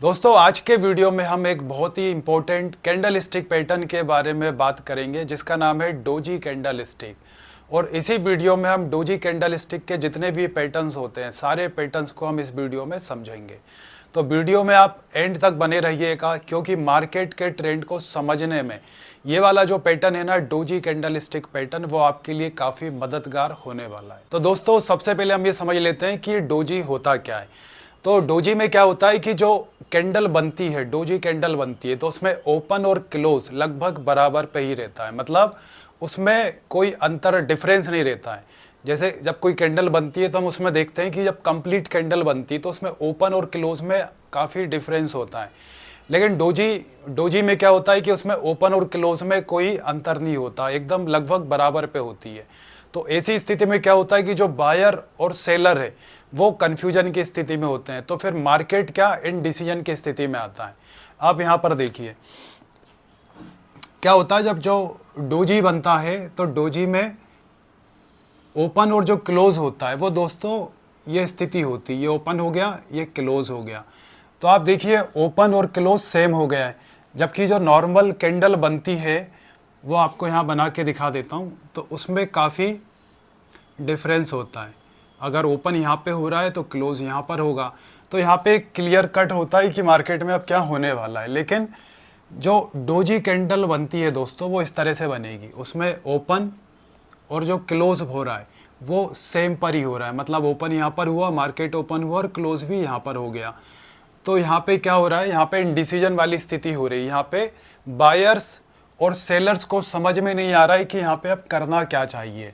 दोस्तों आज के वीडियो में हम एक बहुत ही इंपॉर्टेंट कैंडल स्टिक पैटर्न के बारे में बात करेंगे जिसका नाम है डोजी कैंडल स्टिक। और इसी वीडियो में हम डोजी कैंडल स्टिक के जितने भी पैटर्न्स होते हैं सारे पैटर्न्स को हम इस वीडियो में समझेंगे। तो वीडियो में आप एंड तक बने रहिएगा क्योंकि मार्केट के ट्रेंड को समझने में ये वाला जो पैटर्न है ना डोजी कैंडल स्टिक पैटर्न वो आपके लिए काफ़ी मददगार होने वाला है। तो दोस्तों सबसे पहले हम ये समझ लेते हैं कि डोजी होता क्या है। तो डोजी में क्या होता है कि जो कैंडल बनती है डोजी कैंडल बनती है तो उसमें ओपन और क्लोज लगभग बराबर पे ही रहता है, मतलब उसमें कोई अंतर डिफरेंस नहीं रहता है। जैसे जब कोई कैंडल बनती है तो हम उसमें देखते हैं कि जब कंप्लीट कैंडल बनती है तो उसमें ओपन और क्लोज में काफ़ी डिफरेंस होता है, लेकिन डोजी में क्या होता है कि उसमें ओपन और क्लोज में कोई अंतर नहीं होता, एकदम लगभग बराबर पे होती है। तो ऐसी स्थिति में क्या होता है कि जो बायर और सेलर है वो कंफ्यूजन की स्थिति में होते हैं, तो फिर मार्केट क्या इनडिसीजन की स्थिति में आता है। आप यहाँ पर देखिए क्या होता है जब जो डोजी बनता है तो डोजी में ओपन और जो क्लोज होता है वो दोस्तों ये स्थिति होती है, ये ओपन हो गया ये क्लोज हो गया। तो आप देखिए ओपन और क्लोज सेम हो गया है, जबकि जो नॉर्मल कैंडल बनती है वो आपको यहाँ बना के दिखा देता हूँ तो उसमें काफ़ी डिफरेंस होता है। अगर ओपन यहाँ पे हो रहा है तो क्लोज यहाँ पर होगा, तो यहाँ पे क्लियर कट होता है कि मार्केट में अब क्या होने वाला है। लेकिन जो डोजी कैंडल बनती है दोस्तों वो इस तरह से बनेगी, उसमें ओपन और जो क्लोज हो रहा है वो सेम पर ही हो रहा है, मतलब ओपन यहाँ पर हुआ, मार्केट ओपन हुआ और क्लोज भी यहाँ पर हो गया। तो यहाँ पे क्या हो रहा है, यहाँ पे इंडिसीजन वाली स्थिति हो रही है। यहाँ पे बायर्स और सेलर्स को समझ में नहीं आ रहा है कि यहाँ पे अब करना क्या चाहिए,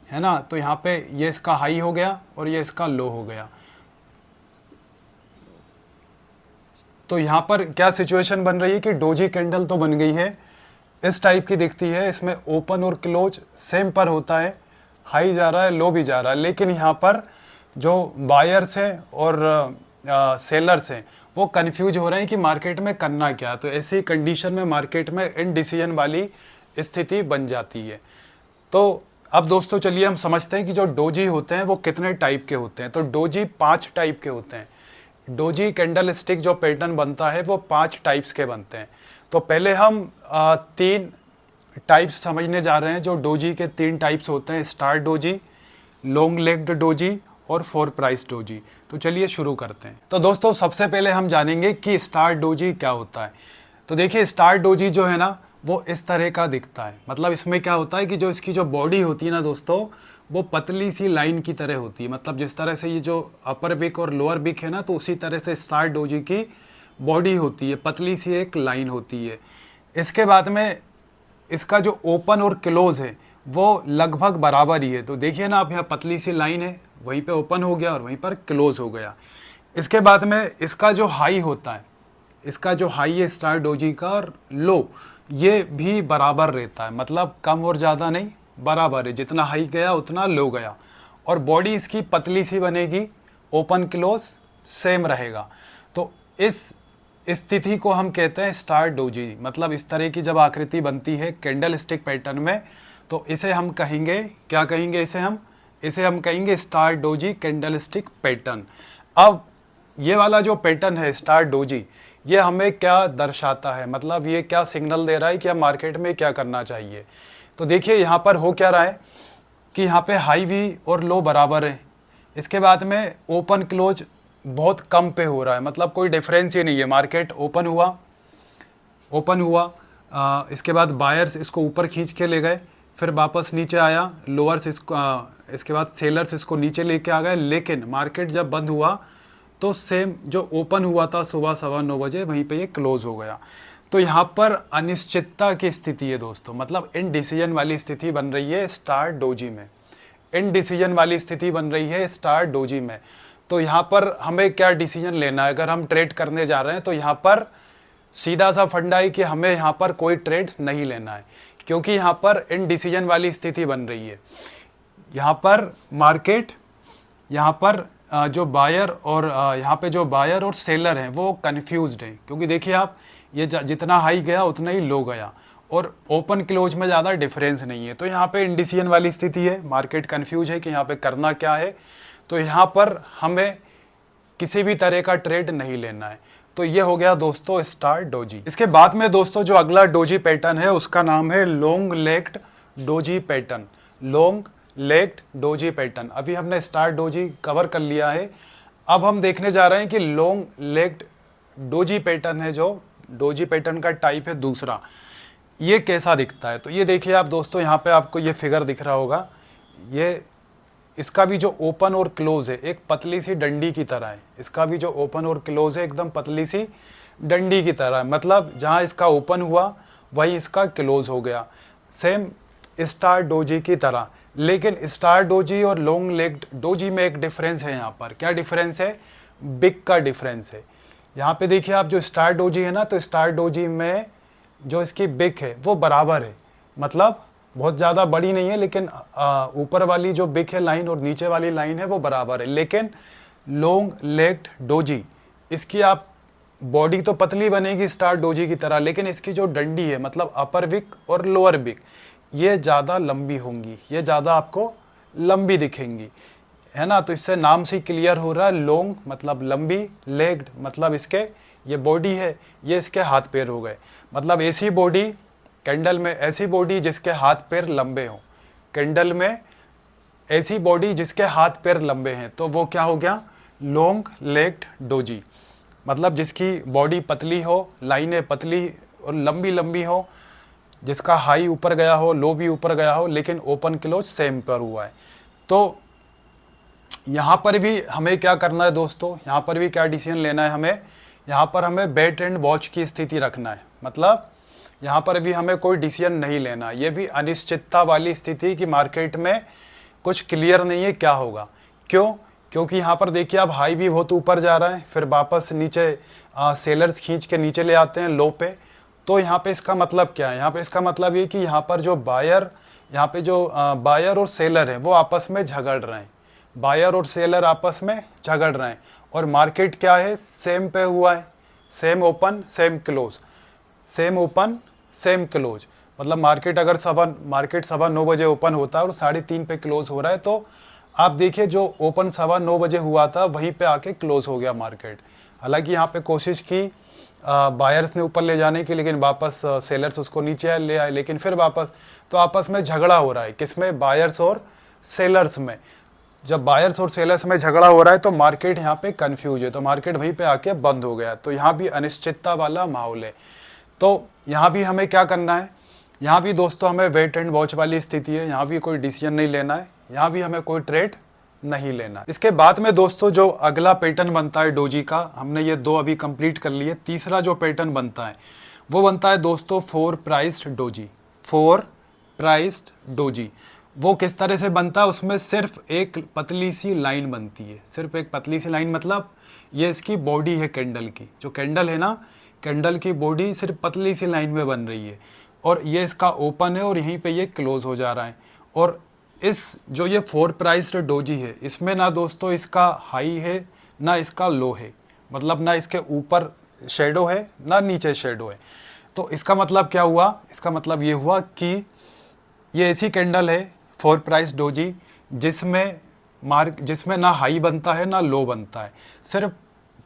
है ना। तो यहाँ पे ये इसका हाई हो गया और ये इसका लो हो गया। तो यहाँ पर क्या सिचुएशन बन रही है कि डोजी कैंडल तो बन गई है, इस टाइप की दिखती है, इसमें ओपन और क्लोज सेम पर होता है, हाई जा रहा है लो भी जा रहा है। लेकिन यहाँ पर जो बायर्स हैं और सेलर्स हैं वो कंफ्यूज हो रहे हैं कि मार्केट में करना क्या। तो ऐसी कंडीशन में मार्केट में इनडिसीजन वाली स्थिति बन जाती है। तो अब दोस्तों चलिए हम समझते हैं कि जो डोजी होते हैं वो कितने टाइप के होते हैं। तो डोजी 5 टाइप के होते हैं। डोजी कैंडल स्टिक जो पैटर्न बनता है वो 5 टाइप्स के बनते हैं। तो पहले हम 3 टाइप्स समझने जा रहे हैं। जो डोजी के 3 टाइप्स होते हैं, star doji, long legged doji और 4 प्राइस डोजी। तो चलिए शुरू करते हैं। तो दोस्तों सबसे पहले हम जानेंगे कि स्टार डोजी क्या होता है। तो देखिए स्टार डोजी जो है ना वो इस तरह का दिखता है, मतलब इसमें क्या होता है कि जो इसकी जो बॉडी होती है ना दोस्तों वो पतली सी लाइन की तरह होती है, मतलब जिस तरह से ये जो अपर विक और लोअर विक है ना तो उसी तरह से स्टार डोजी की बॉडी होती है, पतली सी एक लाइन होती है। इसके बाद में इसका जो ओपन और क्लोज है वो लगभग बराबर ही है। तो देखिए ना आप यहाँ पतली सी लाइन है, वहीं पे ओपन हो गया और वहीं पर क्लोज हो गया। इसके बाद में इसका जो हाई होता है, इसका जो हाई है स्टार डोजी का और लो ये भी बराबर रहता है, मतलब कम और ज़्यादा नहीं, बराबर है, जितना हाई गया उतना लो गया। और बॉडी इसकी पतली सी बनेगी, ओपन क्लोज सेम रहेगा। तो इस स्थिति को हम कहते हैं स्टार डोजी, मतलब इस तरह की जब आकृति बनती है कैंडल स्टिक पैटर्न में तो इसे हम कहेंगे, क्या कहेंगे इसे हम कहेंगे star doji candle stick pattern. अब ये वाला जो पैटर्न है स्टार डोजी ये हमें क्या दर्शाता है, मतलब ये क्या सिग्नल दे रहा है कि अब मार्केट में क्या करना चाहिए। तो देखिए यहाँ पर हो क्या रहा है कि यहाँ पे हाई भी और लो बराबर है। इसके बाद में ओपन क्लोज बहुत कम पे हो रहा है, मतलब कोई डिफरेंस ही नहीं है। मार्केट ओपन हुआ इसके बाद बायर्स इसको ऊपर खींच के ले गए, फिर वापस नीचे आया, लोअर्स इसको इसके बाद सेलर्स इसको नीचे लेके आ गए। लेकिन मार्केट जब बंद हुआ तो सेम जो ओपन हुआ था सुबह 9:15 बजे वहीं पे ये क्लोज हो गया। तो यहाँ पर अनिश्चितता की स्थिति है दोस्तों, मतलब इनडिसीजन वाली स्थिति बन रही है स्टार डोजी में, इनडिसीजन वाली स्थिति बन रही है स्टार डोजी में। तो यहाँ पर हमें क्या डिसीजन लेना है, अगर हम ट्रेड करने जा रहे हैं तो यहाँ पर सीधा सा फंडा है कि हमें यहाँ पर कोई ट्रेड नहीं लेना है, क्योंकि यहाँ पर इनडिसीजन वाली स्थिति बन रही है। यहाँ पर मार्केट, यहाँ पर जो बायर और यहाँ पे जो बायर और सेलर हैं वो कंफ्यूज्ड हैं, क्योंकि देखिए आप ये जितना हाई गया उतना ही लो गया और ओपन क्लोज में ज़्यादा डिफरेंस नहीं है। तो यहाँ पे इंडिसीजन वाली स्थिति है, मार्केट कंफ्यूज है कि यहाँ पे करना क्या है। तो यहाँ पर हमें किसी भी तरह का ट्रेड नहीं लेना है। तो ये हो गया दोस्तों स्टार डोजी। इसके बाद में दोस्तों जो अगला डोजी पैटर्न है उसका नाम है long legged doji pattern. Long legged doji pattern, अभी हमने स्टार डोजी कवर कर लिया है। अब हम देखने जा रहे हैं कि लॉन्ग लेग्ड डोजी पैटर्न है, जो डोजी पैटर्न का टाइप है दूसरा, ये कैसा दिखता है। तो ये देखिए आप दोस्तों, यहाँ पे आपको ये फिगर दिख रहा होगा, ये इसका भी जो ओपन और क्लोज है एक पतली सी डंडी की तरह है। इसका भी जो ओपन और क्लोज है एकदम पतली सी डंडी की तरह है, मतलब जहाँ इसका ओपन हुआ वही इसका क्लोज हो गया, सेम स्टार डोजी की तरह। लेकिन स्टार डोजी और लॉन्ग लेग्ड डोजी में एक डिफरेंस है यहाँ पर। क्या डिफरेंस है? बिग का डिफरेंस है। यहाँ पे देखिए आप, जो स्टार डोजी है ना, तो स्टार डोजी में जो इसकी बिग है वो बराबर है, मतलब बहुत ज़्यादा बड़ी नहीं है, लेकिन ऊपर वाली जो बिग है लाइन और नीचे वाली लाइन है वो बराबर है। लेकिन लॉन्ग लेग्ड डोजी, इसकी आप बॉडी तो पतली बनेगी स्टार डोजी की तरह, लेकिन इसकी जो डंडी है मतलब अपर बिग और लोअर बिग, ये ज़्यादा लंबी होंगी, ये ज़्यादा आपको लंबी दिखेंगी, है ना। तो इससे नाम से क्लियर हो रहा है, लॉन्ग मतलब लंबी, लेग्ड मतलब इसके ये बॉडी है, ये इसके हाथ पैर हो गए। मतलब ऐसी बॉडी कैंडल में, ऐसी बॉडी जिसके हाथ पैर लंबे हों, कैंडल में ऐसी बॉडी जिसके हाथ पैर लंबे हैं, तो वो क्या हो गया? Long legged doji. मतलब जिसकी बॉडी पतली हो, लाइनें पतली और लंबी लंबी हो, जिसका हाई ऊपर गया हो, लो भी ऊपर गया हो, लेकिन ओपन क्लोज सेम पर हुआ है। तो यहाँ पर भी हमें क्या करना है दोस्तों, यहाँ पर भी क्या डिसीजन लेना है हमें? यहाँ पर हमें वेट एंड वॉच की स्थिति रखना है। मतलब यहाँ पर भी हमें कोई डिसीजन नहीं लेना। ये भी अनिश्चितता वाली स्थिति कि मार्केट में कुछ क्लियर नहीं है क्या होगा। क्यों? क्योंकि यहाँ पर देखिए आप, हाई भी बहुत ऊपर जा रहा है, फिर वापस नीचे सेलर्स खींच के नीचे ले आते हैं लो पे। तो यहाँ पे इसका मतलब क्या है? यहाँ पे इसका मतलब ये कि यहाँ पर जो बायर, यहाँ पे जो बायर और सेलर हैं वो आपस में झगड़ रहे हैं। बायर और सेलर आपस में झगड़ रहे हैं और मार्केट क्या है? सेम पे हुआ है, same open same close, same open same close. मतलब मार्केट अगर मार्केट 9:15 बजे ओपन होता है और 3:30 पे क्लोज हो रहा है, तो आप देखिए जो ओपन 9:15 बजे हुआ था वहीं पे आके क्लोज हो गया मार्केट। हालांकि यहाँ पे कोशिश की बायर्स ने ऊपर ले जाने की, लेकिन वापस सेलर्स उसको नीचे ले आए, लेकिन फिर वापस तो आपस में झगड़ा हो रहा है। किसमें? बायर्स और सेलर्स में। जब बायर्स और सेलर्स में झगड़ा हो रहा है तो मार्केट यहाँ पे कंफ्यूज है, तो मार्केट वहीं पे आके बंद हो गया। तो यहाँ भी अनिश्चितता वाला माहौल है। तो यहाँ भी हमें क्या करना है? यहाँ भी दोस्तों हमें वेट एंड वॉच वाली स्थिति है, यहाँ भी कोई डिसीजन नहीं लेना है, यहाँ भी हमें कोई ट्रेड नहीं लेना। इसके बाद में दोस्तों जो अगला पैटर्न बनता है डोजी का, हमने ये 2 अभी कंप्लीट कर लिए। तीसरा जो पैटर्न बनता है वो बनता है दोस्तों 4 प्राइस्ड डोजी। 4 प्राइस्ड डोजी वो किस तरह से बनता है? उसमें सिर्फ एक पतली सी लाइन बनती है, सिर्फ एक पतली सी लाइन। मतलब ये इसकी बॉडी है कैंडल की, जो कैंडल है ना, कैंडल की बॉडी सिर्फ पतली सी लाइन में बन रही है और ये इसका ओपन है और यहीं पे ये क्लोज हो जा रहा है। और इस जो ये 4 प्राइस्ड डोजी है, इसमें ना दोस्तों इसका हाई है ना इसका लो है, मतलब ना इसके ऊपर शेडो है ना नीचे शेडो है। तो इसका मतलब क्या हुआ? इसका मतलब ये हुआ कि ये ऐसी कैंडल है 4 प्राइस डोजी जिसमें ना हाई बनता है ना लो बनता है, सिर्फ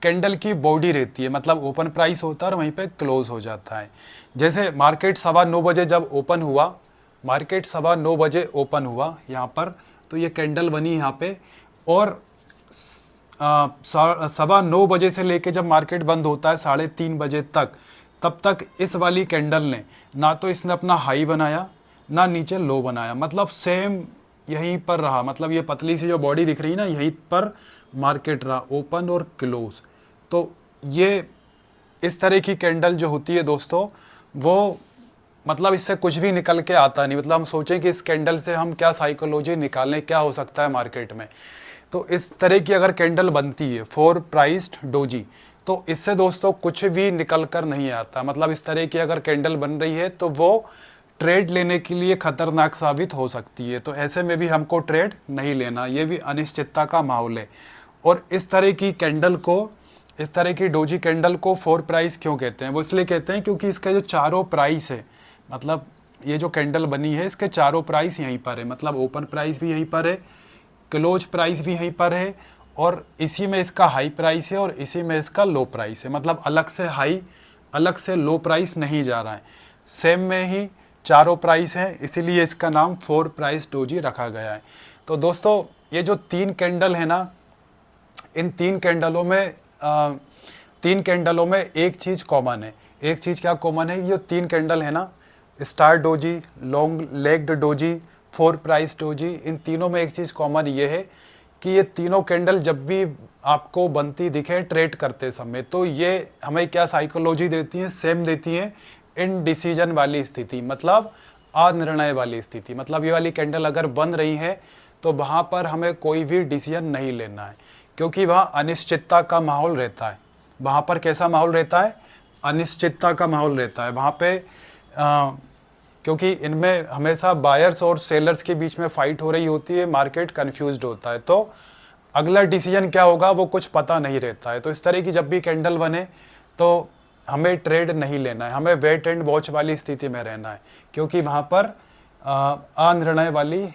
कैंडल की बॉडी रहती है। मतलब ओपन प्राइस होता है और वहीं पे क्लोज हो जाता है। जैसे मार्केट 9:15 बजे जब ओपन हुआ, मार्केट 9:15 बजे ओपन हुआ यहाँ पर, तो ये कैंडल बनी यहाँ पे, और 9:15 बजे से लेके जब मार्केट बंद होता है 3:30 बजे तक, तब तक इस वाली कैंडल ने ना तो इसने अपना हाई बनाया ना नीचे लो बनाया, मतलब सेम यहीं पर रहा। मतलब ये पतली सी जो बॉडी दिख रही है ना, यहीं पर मार्केट रहा, ओपन और क्लोज। तो ये इस तरह की कैंडल जो होती है दोस्तों, वो मतलब इससे कुछ भी निकल के आता नहीं। मतलब हम सोचें कि इस कैंडल से हम क्या साइकोलॉजी निकालें, क्या हो सकता है मार्केट में। तो इस तरह की अगर कैंडल बनती है 4 प्राइस्ड डोजी, तो इससे दोस्तों कुछ भी निकल कर नहीं आता। मतलब इस तरह की अगर कैंडल बन रही है तो वो ट्रेड लेने के लिए खतरनाक साबित हो सकती है। तो ऐसे में भी हमको ट्रेड नहीं लेना, ये भी अनिश्चितता का माहौल है। और इस तरह की कैंडल को, इस तरह की डोजी कैंडल को 4 प्राइस क्यों कहते हैं? वो इसलिए कहते हैं क्योंकि इसके जो चारों प्राइस है, मतलब ये जो कैंडल बनी है इसके चारों प्राइस यहीं पर है। मतलब ओपन प्राइस भी यहीं पर है, क्लोज प्राइस भी यहीं पर है और इसी में इसका हाई प्राइस है और इसी में इसका लो प्राइस है, मतलब अलग से हाई अलग से लो प्राइस नहीं जा रहा है, सेम में ही चारों प्राइस है, इसीलिए इसका नाम 4 प्राइस डोजी रखा गया है। तो दोस्तों ये जो 3 कैंडल है ना, इन 3 कैंडलों में एक चीज़ कॉमन है। एक चीज़ क्या कॉमन है? ये 3 कैंडल है ना, star doji, long legged doji, 4 price doji, इन तीनों में एक चीज़ कॉमन ये है कि ये तीनों कैंडल जब भी आपको बनती दिखे ट्रेड करते समय, तो ये हमें क्या साइकोलॉजी देती है? सेम देती है, इनडिसीजन वाली स्थिति, मतलब अनिर्णय वाली स्थिति। मतलब ये वाली कैंडल अगर बन रही है तो वहाँ पर हमें कोई भी डिसीजन नहीं लेना है, क्योंकि वहाँ अनिश्चितता का माहौल रहता है। वहाँ पर कैसा माहौल रहता है? अनिश्चितता का माहौल रहता है वहाँ पे, क्योंकि इनमें हमेशा बायर्स और सेलर्स के बीच में फाइट हो रही होती है, मार्केट कंफ्यूज्ड होता है, तो अगला डिसीजन क्या होगा वो कुछ पता नहीं रहता है। तो इस तरह की जब भी कैंडल बने तो हमें ट्रेड नहीं लेना है, हमें वेट एंड वॉच वाली स्थिति में रहना है, क्योंकि वहाँ पर अनिर्णय वाली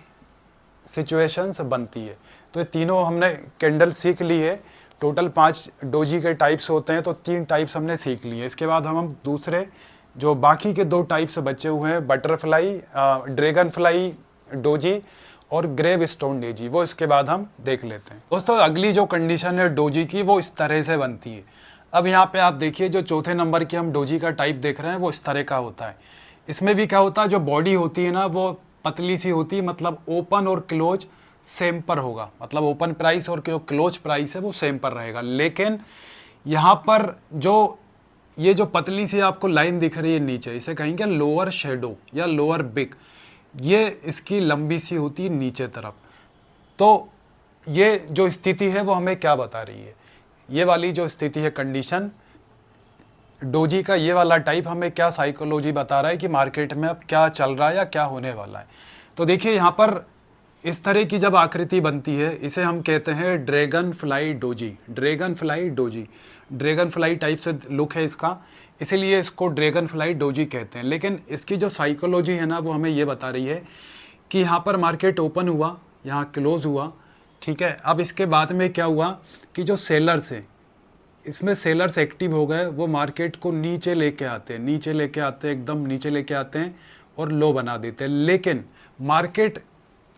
सिचुएशंस बनती है। तो ये तीनों हमने कैंडल सीख ली है। टोटल 5 डोजी के टाइप्स होते हैं, तो 3 टाइप्स हमने सीख लिए। इसके बाद हम दूसरे जो बाकी के 2 टाइप्स बचे हुए हैं, बटरफ्लाई ड्रैगन फ्लाई डोजी और ग्रेव स्टोन डोजी, वो इसके बाद हम देख लेते हैं। दोस्तों अगली जो कंडीशन है डोजी की वो इस तरह से बनती है। अब यहाँ पे आप देखिए जो चौथे नंबर की हम डोजी का टाइप देख रहे हैं वो इस तरह का होता है। इसमें भी क्या होता है, जो बॉडी होती है ना वो पतली सी होती है, मतलब ओपन और क्लोज सेम पर होगा, मतलब ओपन प्राइस और जो क्लोज प्राइस है वो सेम पर रहेगा। लेकिन यहाँ पर जो ये जो पतली सी आपको लाइन दिख रही है नीचे, इसे कहेंगे लोअर शेडो या लोअर बिग, ये इसकी लंबी सी होती है नीचे तरफ। तो ये जो स्थिति है वो हमें क्या बता रही है? ये वाली जो स्थिति है, कंडीशन डोजी का ये वाला टाइप हमें क्या साइकोलॉजी बता रहा है कि मार्केट में अब क्या चल रहा है या क्या होने वाला है। तो देखिए यहाँ पर इस तरह की जब आकृति बनती है इसे हम कहते हैं dragon fly doji. Dragon fly doji, dragon fly type से लुक है इसका, इसीलिए इसको ड्रैगन फ्लाई डोजी कहते हैं। लेकिन इसकी जो साइकोलॉजी है ना वो हमें ये बता रही है कि यहाँ पर मार्केट ओपन हुआ, यहाँ क्लोज हुआ, ठीक है। अब इसके बाद में क्या हुआ कि जो सेलर्स हैं, इसमें सेलर्स एक्टिव हो गए, वो मार्केट को नीचे लेके आते हैं, नीचे लेके आते हैं, एकदम नीचे लेके आते हैं और लो बना देते हैं। लेकिन मार्केट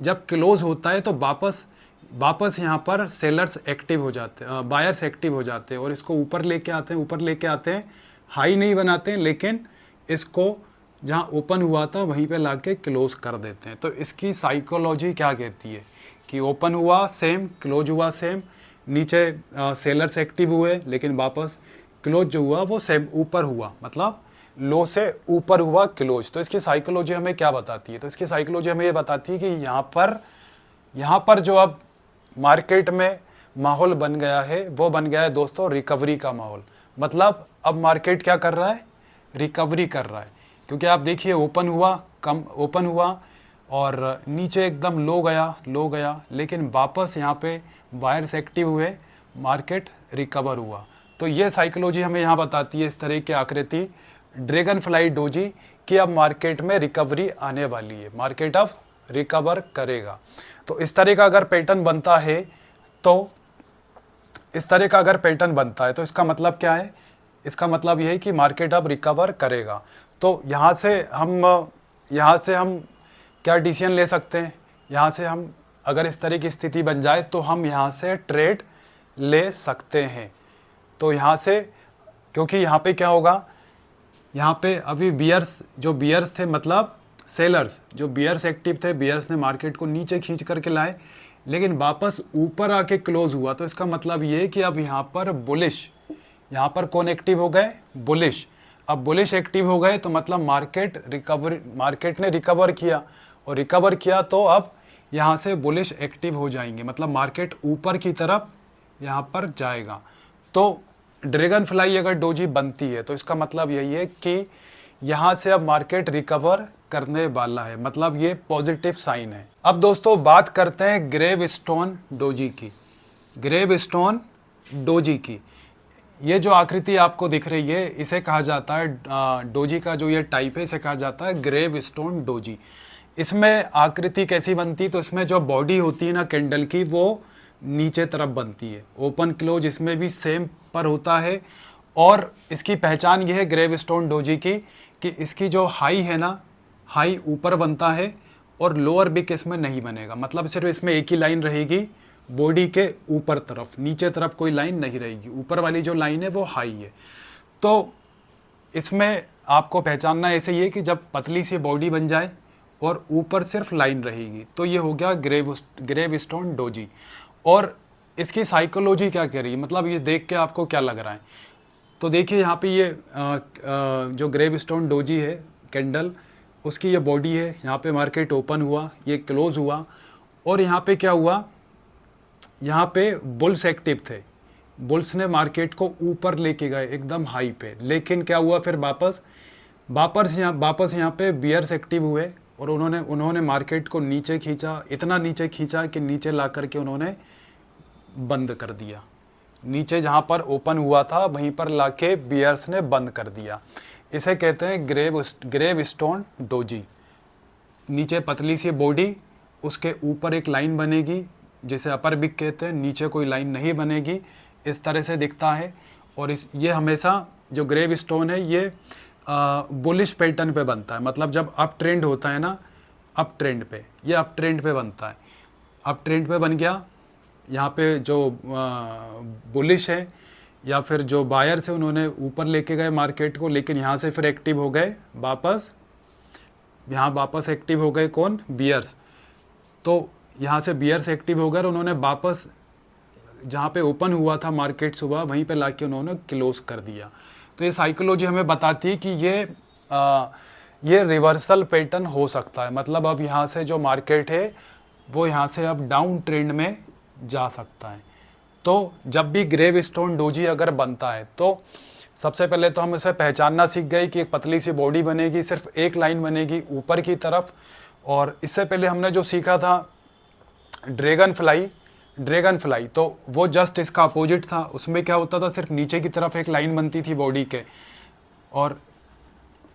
जब क्लोज होता है तो वापस यहाँ पर सेलर्स एक्टिव हो जाते हैं, बायर्स एक्टिव हो जाते हैं और इसको ऊपर लेके आते हैं, ऊपर लेके आते हैं, हाई नहीं बनाते हैं, लेकिन इसको जहाँ ओपन हुआ था वहीं पे लाके क्लोज कर देते हैं। तो इसकी साइकोलॉजी क्या कहती है कि ओपन हुआ सेम, क्लोज हुआ सेम, नीचे सेलर्स एक्टिव हुए लेकिन वापस क्लोज जो हुआ वो सेम ऊपर हुआ, मतलब लो से ऊपर हुआ क्लोज। तो इसकी साइकोलॉजी हमें क्या बताती है? तो इसकी साइकोलॉजी हमें ये बताती है कि यहाँ पर जो अब मार्केट में माहौल बन गया है वो बन गया है दोस्तों रिकवरी का माहौल। मतलब अब मार्केट क्या कर रहा है? रिकवरी कर रहा है, क्योंकि आप देखिए ओपन हुआ और नीचे एकदम लो गया, लेकिन वापस यहाँ पे बायर्स एक्टिव हुए, मार्केट रिकवर हुआ। तो ये साइकोलॉजी हमें यहाँ बताती है, इस तरह की आकृति ड्रैगन फ्लाई डोजी, कि अब मार्केट में रिकवरी आने वाली है, मार्केट अब रिकवर करेगा। तो इस तरह का अगर पैटर्न बनता है तो इसका मतलब क्या है? इसका मतलब यह है कि मार्केट अब रिकवर करेगा। तो यहाँ से हम क्या डिसीजन ले सकते हैं? यहाँ से हम अगर इस तरह की स्थिति बन जाए तो हम यहाँ से ट्रेड ले सकते हैं। तो यहाँ से, क्योंकि यहाँ पे क्या होगा, यहाँ पे अभी बियर्स थे, मतलब सेलर्स, जो बियर्स एक्टिव थे, बियर्स ने मार्केट को नीचे खींच करके लाए, लेकिन वापस ऊपर आके क्लोज हुआ। तो इसका मतलब ये है कि अब यहाँ पर बुलिश, यहाँ पर कौन एक्टिव हो गए? बुलिश। अब बुलिश एक्टिव हो गए तो मतलब मार्केट ने रिकवर किया, और रिकवर किया तो अब यहाँ से बुलिश एक्टिव हो जाएंगे, मतलब मार्केट ऊपर की तरफ यहाँ पर जाएगा। तो ड्रैगन फ्लाई अगर डोजी बनती है तो इसका मतलब यही है कि यहाँ से अब मार्केट रिकवर करने वाला है, मतलब ये पॉजिटिव साइन है। अब दोस्तों बात करते हैं ग्रेव स्टोन डोजी की। ग्रेव स्टोन डोजी की ये जो आकृति आपको दिख रही है इसे कहा जाता है, डोजी का जो ये टाइप है इसे कहा जाता है ग्रेव स्टोन डोजी। इसमें आकृति कैसी बनती? तो इसमें जो बॉडी होती है ना कैंडल की, वो नीचे तरफ बनती है। ओपन क्लोज इसमें भी सेम पर होता है। और इसकी पहचान ये है ग्रेवस्टोन डोजी की कि इसकी जो हाई है ना, हाई ऊपर बनता है और लोअर बिक इसमें नहीं बनेगा। मतलब सिर्फ इसमें एक ही लाइन रहेगी बॉडी के ऊपर तरफ, नीचे तरफ कोई लाइन नहीं रहेगी। ऊपर वाली जो लाइन है वो हाई है। तो इसमें आपको पहचानना ऐसे ही है कि जब पतली सी बॉडी बन जाए और ऊपर सिर्फ लाइन रहेगी तो ये हो गया ग्रेवस्टोन डोजी। और इसकी साइकोलॉजी क्या कह रही है, मतलब ये देख के आपको क्या लग रहा है? तो देखिए यहाँ पे ये जो ग्रेवस्टोन डोजी है कैंडल, उसकी ये बॉडी है। यहाँ पे मार्केट ओपन हुआ, ये क्लोज हुआ और यहाँ पे क्या हुआ, यहाँ पे बुल्स एक्टिव थे। बुल्स ने मार्केट को ऊपर लेके गए एकदम हाई पे, लेकिन क्या हुआ फिर वापस यहाँ पे बियर्स एक्टिव हुए और उन्होंने मार्केट को नीचे खींचा, इतना नीचे खींचा कि नीचे ला करके उन्होंने बंद कर दिया। नीचे जहाँ पर ओपन हुआ था वहीं पर लाके बियर्स ने बंद कर दिया। इसे कहते हैं ग्रेवस्टोन डोजी। नीचे पतली सी बॉडी, उसके ऊपर एक लाइन बनेगी जिसे अपर बिग कहते हैं, नीचे कोई लाइन नहीं बनेगी, इस तरह से दिखता है। और ये हमेशा जो ग्रेवस्टोन है ये बुलिश पैटर्न पे बनता है। मतलब जब अप ट्रेंड होता है ना, अप ट्रेंड पे, ये अप ट्रेंड पे बनता है। अप ट्रेंड पे बन गया, यहाँ पे जो बुलिश है या फिर जो बायर्स है उन्होंने ऊपर लेके गए मार्केट को, लेकिन यहाँ से फिर एक्टिव हो गए वापस, यहाँ वापस एक्टिव हो गए कौन, बियर्स। तो यहाँ से बियर्स एक्टिव हो गए और उन्होंने वापस जहाँ पे ओपन हुआ था मार्केट सुबह वहीं पे लाके उन्होंने क्लोज कर दिया। तो ये साइकोलॉजी हमें बताती है कि ये रिवर्सल पैटर्न हो सकता है। मतलब अब यहाँ से जो मार्केट है वो यहाँ से अब डाउन ट्रेंड में जा सकता है। तो जब भी ग्रेवस्टोन डोजी अगर बनता है तो सबसे पहले तो हम इसे पहचानना सीख गए कि एक पतली सी बॉडी बनेगी, सिर्फ एक लाइन बनेगी ऊपर की तरफ। और इससे पहले हमने जो सीखा था ड्रैगन फ्लाई, तो वो जस्ट इसका अपोजिट था। उसमें क्या होता था, सिर्फ नीचे की तरफ एक लाइन बनती थी बॉडी के। और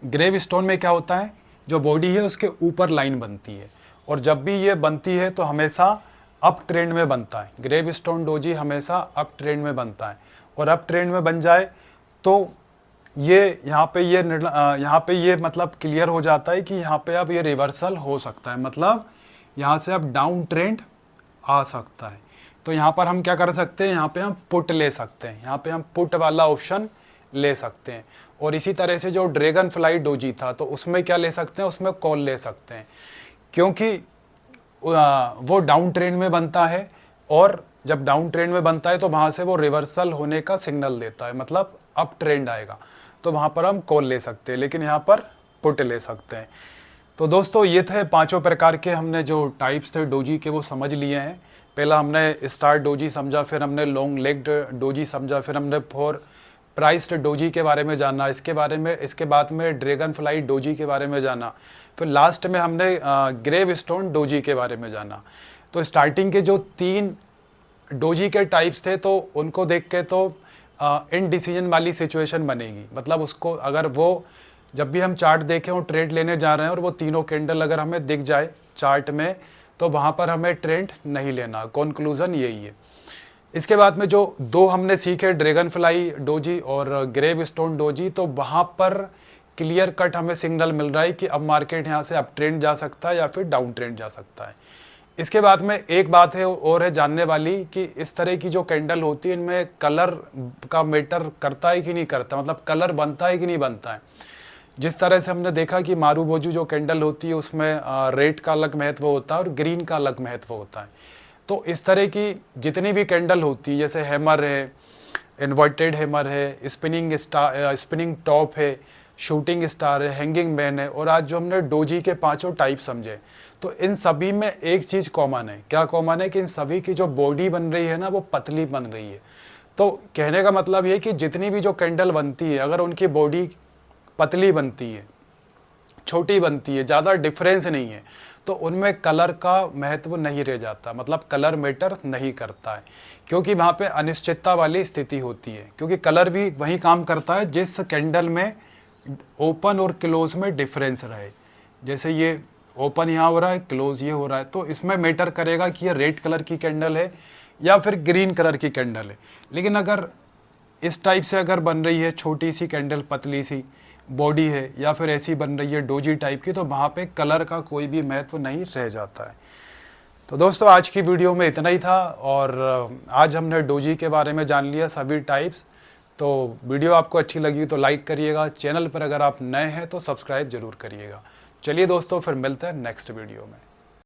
ग्रेवस्टोन में क्या होता है, जो बॉडी है उसके ऊपर लाइन बनती है। और जब भी ये बनती है तो हमेशा अप ट्रेंड में बनता है। ग्रेवस्टोन डोजी हमेशा अप ट्रेंड में बनता है। और अप ट्रेंड में बन जाए तो ये यहाँ पे ये मतलब क्लियर हो जाता है कि यहाँ पे अब ये रिवर्सल हो सकता है। मतलब यहाँ से अब डाउन ट्रेंड आ सकता है। तो यहाँ पर हम क्या कर सकते हैं, यहाँ पे हम पुट ले सकते हैं, यहाँ पे हम पुट वाला ऑप्शन ले सकते हैं। और इसी तरह से जो ड्रैगन फ्लाई डोजी था तो उसमें क्या ले सकते हैं, उसमें कॉल ले सकते हैं, क्योंकि वो डाउन ट्रेंड में बनता है। और जब डाउन ट्रेंड में बनता है तो वहाँ से वो रिवर्सल होने का सिग्नल देता है, मतलब अप ट्रेंड आएगा, तो वहाँ पर हम कॉल ले सकते हैं, लेकिन यहाँ पर पुट ले सकते हैं। तो दोस्तों ये थे पांचों प्रकार के, हमने जो टाइप्स थे डोजी के वो समझ लिए हैं। पहला हमने स्टार डोजी समझा, फिर हमने लॉन्ग लेग्ड डोजी समझा, फिर हमने फोर प्राइस्ड डोजी के बारे में जाना, इसके बाद में ड्रैगन फ्लाई डोजी के बारे में जाना, फिर लास्ट में हमने ग्रेवस्टोन डोजी के बारे में जाना। तो स्टार्टिंग के जो 3 डोजी के टाइप्स थे तो उनको देख के तो इनडिसीजन वाली सिचुएशन बनेगी। मतलब उसको अगर वो जब भी हम चार्ट देखें और ट्रेड लेने जा रहे हैं और वो तीनों कैंडल अगर हमें दिख जाए चार्ट में तो वहाँ पर हमें ट्रेंड नहीं लेना, कंक्लूजन यही है। इसके बाद में जो 2 हमने सीखे ड्रैगन फ्लाई डोजी और ग्रेवस्टोन डोजी, तो वहाँ पर क्लियर कट हमें सिग्नल मिल रहा है कि अब मार्केट यहाँ से अप ट्रेंड जा सकता है या फिर डाउन ट्रेंड जा सकता है। इसके बाद में एक बात है और है जानने वाली कि इस तरह की जो कैंडल होती है इनमें कलर का मैटर करता है कि नहीं करता, मतलब कलर बनता है कि नहीं बनता है। जिस तरह से हमने देखा कि मारूबोजू जो कैंडल होती है उसमें रेड का अलग महत्व होता है और ग्रीन का अलग महत्व होता है। तो इस तरह की जितनी भी कैंडल होती है, जैसे हैमर है, इन्वर्टेड हैमर है, स्पिनिंग टॉप है, शूटिंग स्टार है, हैंगिंग मैन है, और आज जो हमने डोजी के 5 टाइप समझे, तो इन सभी में एक चीज़ कॉमन है। क्या कॉमन है कि इन सभी की जो बॉडी बन रही है ना वो पतली बन रही है। तो कहने का मतलब ये कि जितनी भी जो कैंडल बनती है अगर उनकी बॉडी पतली बनती है, छोटी बनती है, ज़्यादा डिफरेंस नहीं है, तो उनमें कलर का महत्व नहीं रह जाता, मतलब कलर मैटर नहीं करता है, क्योंकि वहाँ पे अनिश्चितता वाली स्थिति होती है। क्योंकि कलर भी वही काम करता है जिस कैंडल में ओपन और क्लोज में डिफरेंस रहे। जैसे ये ओपन यहाँ हो रहा है, क्लोज ये हो रहा है, तो इसमें मैटर करेगा कि ये रेड कलर की कैंडल है या फिर ग्रीन कलर की कैंडल है। लेकिन अगर इस टाइप से अगर बन रही है छोटी सी कैंडल, पतली सी बॉडी है, या फिर ऐसी बन रही है डोजी टाइप की, तो वहाँ पे कलर का कोई भी महत्व नहीं रह जाता है। तो दोस्तों आज की वीडियो में इतना ही था, और आज हमने डोजी के बारे में जान लिया सभी टाइप्स। तो वीडियो आपको अच्छी लगी तो लाइक करिएगा, चैनल पर अगर आप नए हैं तो सब्सक्राइब जरूर करिएगा। चलिए दोस्तों, फिर मिलते हैं नेक्स्ट वीडियो में।